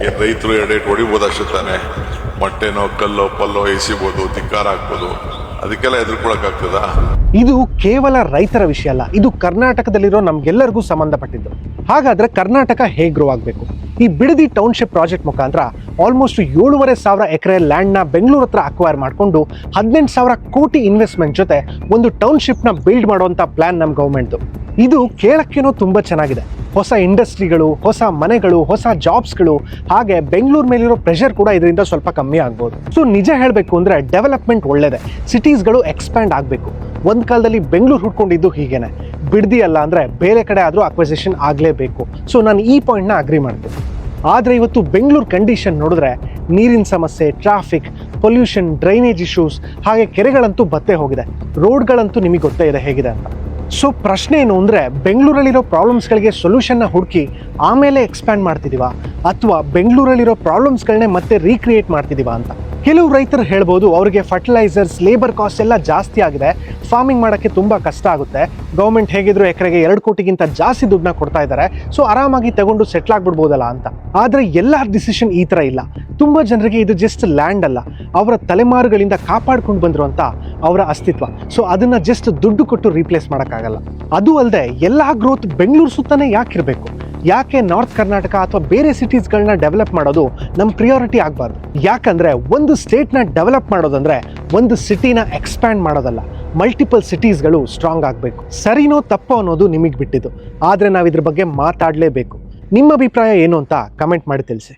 ಏನು ರೈತರು 2 ಹೊಡಿಬೋದು ಅಷ್ಟೇ ತಾನೆ. ಮೊಟ್ಟೆನೋ ಕಲ್ಲೋ ಪಲ್ಲೋ ಎಸಿಬೋದು, ಧಿಕ್ಕಾರ ಹಾಕ್ಬೋದು, ಅದಕ್ಕೆಲ್ಲ ಎದುರ್ಕೊಳಕ್ಕಾಗ್ತದಾ? ಇದು ಕೇವಲ ರೈತರ ವಿಷಯ ಅಲ್ಲ, ಇದು ಕರ್ನಾಟಕದಲ್ಲಿರೋ ನಮ್ಗೆಲ್ಲರಿಗೂ ಸಂಬಂಧಪಟ್ಟಿದ್ದು. ಹಾಗಾದ್ರೆ ಕರ್ನಾಟಕ ಹೇಗೆ ಗ್ರೋ ಆಗಬೇಕು? ಈ ಬಿಡದಿ ಟೌನ್ಶಿಪ್ ಪ್ರಾಜೆಕ್ಟ್ ಮುಖಾಂತರ ಆಲ್ಮೋಸ್ಟ್ 7,500 ಎಕರೆ ಲ್ಯಾಂಡ್ನ ಬೆಂಗಳೂರು ಹತ್ರ ಅಕ್ವೈರ್ ಮಾಡಿಕೊಂಡು 18,000 ಕೋಟಿ ಇನ್ವೆಸ್ಟ್ಮೆಂಟ್ ಜೊತೆ ಒಂದು ಟೌನ್ಶಿಪ್ನ ಬಿಲ್ಡ್ ಮಾಡುವಂಥ ಪ್ಲಾನ್ ನಮ್ಮ ಗೌರ್ಮೆಂಟ್ದು. ಇದು ಕೇಳಕ್ಕೇನೋ ತುಂಬ ಚೆನ್ನಾಗಿದೆ. ಹೊಸ ಇಂಡಸ್ಟ್ರಿಗಳು, ಹೊಸ ಮನೆಗಳು, ಹೊಸ ಜಾಬ್ಸ್ಗಳು, ಹಾಗೆ ಬೆಂಗಳೂರು ಮೇಲಿರೋ ಪ್ರೆಷರ್ ಕೂಡ ಇದರಿಂದ ಸ್ವಲ್ಪ ಕಮ್ಮಿ ಆಗ್ಬೋದು. ಸೊ ನಿಜ ಹೇಳಬೇಕು ಅಂದರೆ ಡೆವಲಪ್ಮೆಂಟ್ ಒಳ್ಳೆಯದೇ, ಸಿಟೀಸ್ಗಳು ಎಕ್ಸ್ಪ್ಯಾಂಡ್ ಆಗಬೇಕು. ಒಂದು ಕಾಲದಲ್ಲಿ ಬೆಂಗಳೂರು ಹುಡ್ಕೊಂಡಿದ್ದು ಹೀಗೇನೆ, ಬಿಡದಿ ಅಲ್ಲ ಅಂದರೆ ಬೇರೆ ಕಡೆ ಆದರೂ ಅಕ್ವಿಸಿಷನ್ ಆಗಲೇಬೇಕು. ಸೊ ನಾನು ಈ ಪಾಯಿಂಟ್ನ ಅಗ್ರಿ ಮಾಡ್ತೀನಿ. ಆದರೆ ಇವತ್ತು ಬೆಂಗಳೂರು ಕಂಡೀಷನ್ ನೋಡಿದ್ರೆ ನೀರಿನ ಸಮಸ್ಯೆ, ಟ್ರಾಫಿಕ್, ಪೊಲ್ಯೂಷನ್, ಡ್ರೈನೇಜ್ ಇಶ್ಯೂಸ್, ಹಾಗೆ ಕೆರೆಗಳಂತೂ ಬತ್ತೆ ಹೋಗಿದೆ. ರೋಡ್ಗಳಂತೂ ನಿಮಗೆ ಗೊತ್ತೇ ಇದೆ ಹೇಗಿದೆ ಅಂತ. ಸೊ ಪ್ರಶ್ನೆ ಏನು ಅಂದರೆ, ಬೆಂಗಳೂರಲ್ಲಿರೋ ಪ್ರಾಬ್ಲಮ್ಸ್ಗಳಿಗೆ ಸೊಲ್ಯೂಷನ್ನ ಹುಡುಕಿ ಆಮೇಲೆ ಎಕ್ಸ್ಪ್ಯಾಂಡ್ ಮಾಡ್ತಿದ್ದೀವಾ, ಅಥವಾ ಬೆಂಗಳೂರಲ್ಲಿರೋ ಪ್ರಾಬ್ಲಮ್ಸ್ಗಳನ್ನೇ ಮತ್ತೆ ರೀಕ್ರಿಯೇಟ್ ಮಾಡ್ತಿದ್ದೀವಾ ಅಂತ. ಕೆಲವು ರೈತರು ಹೇಳ್ಬೋದು, ಅವರಿಗೆ ಫರ್ಟಿಲೈಸರ್ಸ್, ಲೇಬರ್ ಕಾಸ್ಟ್ ಎಲ್ಲ ಜಾಸ್ತಿ ಆಗಿದೆ, ಫಾರ್ಮಿಂಗ್ ಮಾಡೋಕ್ಕೆ ತುಂಬ ಕಷ್ಟ ಆಗುತ್ತೆ, ಗೌರ್ಮೆಂಟ್ ಹೇಗಿದ್ರು ಎಕರೆಗೆ 2 ಕೋಟಿಗಿಂತ ಜಾಸ್ತಿ ದುಡ್ಡನ್ನ ಕೊಡ್ತಾ ಇದ್ದಾರೆ, ಸೊ ಆರಾಮಾಗಿ ತಗೊಂಡು ಸೆಟ್ಲ್ ಆಗ್ಬಿಡ್ಬೋದಲ್ಲ ಅಂತ. ಆದರೆ ಎಲ್ಲ ಡಿಸಿಷನ್ ಈ ಥರ ಇಲ್ಲ. ತುಂಬ ಜನರಿಗೆ ಇದು ಜಸ್ಟ್ ಲ್ಯಾಂಡ್ ಅಲ್ಲ, ಅವರ ತಲೆಮಾರುಗಳಿಂದ ಕಾಪಾಡ್ಕೊಂಡು ಬಂದಿರುವಂಥ ಅವರ ಅಸ್ತಿತ್ವ. ಸೊ ಅದನ್ನು ಜಸ್ಟ್ ದುಡ್ಡು ಕೊಟ್ಟು ರೀಪ್ಲೇಸ್ ಮಾಡೋಕ್ಕಾಗಲ್ಲ. ಅದು ಅಲ್ಲದೆ ಎಲ್ಲ ಗ್ರೋತ್ ಬೆಂಗಳೂರು ಸುತ್ತನೇ ಯಾಕಿರಬೇಕು? ಯಾಕೆ ನಾರ್ತ್ ಕರ್ನಾಟಕ ಅಥವಾ ಬೇರೆ ಸಿಟೀಸ್ಗಳನ್ನ ಡೆವಲಪ್ ಮಾಡೋದು ನಮ್ಮ ಪ್ರಿಯಾರಿಟಿ ಆಗಬಾರ್ದು? ಯಾಕಂದರೆ ಒಂದು ಸ್ಟೇಟ್ನ ಡೆವಲಪ್ ಮಾಡೋದಂದರೆ ಒಂದು ಸಿಟಿನ ಎಕ್ಸ್ಪ್ಯಾಂಡ್ ಮಾಡೋದಲ್ಲ, ಮಲ್ಟಿಪಲ್ ಸಿಟೀಸ್ಗಳು ಸ್ಟ್ರಾಂಗ್ ಆಗಬೇಕು. ಸರಿನೋ ತಪ್ಪೋ ಅನ್ನೋದು ನಿಮಗೆ ಬಿಟ್ಟಿದ್ದು, ಆದರೆ ನಾವು ಇದ್ರ ಬಗ್ಗೆ ಮಾತಾಡಲೇಬೇಕು. ನಿಮ್ಮ ಅಭಿಪ್ರಾಯ ಏನು ಅಂತ ಕಮೆಂಟ್ ಮಾಡಿ ತಿಳಿಸಿ.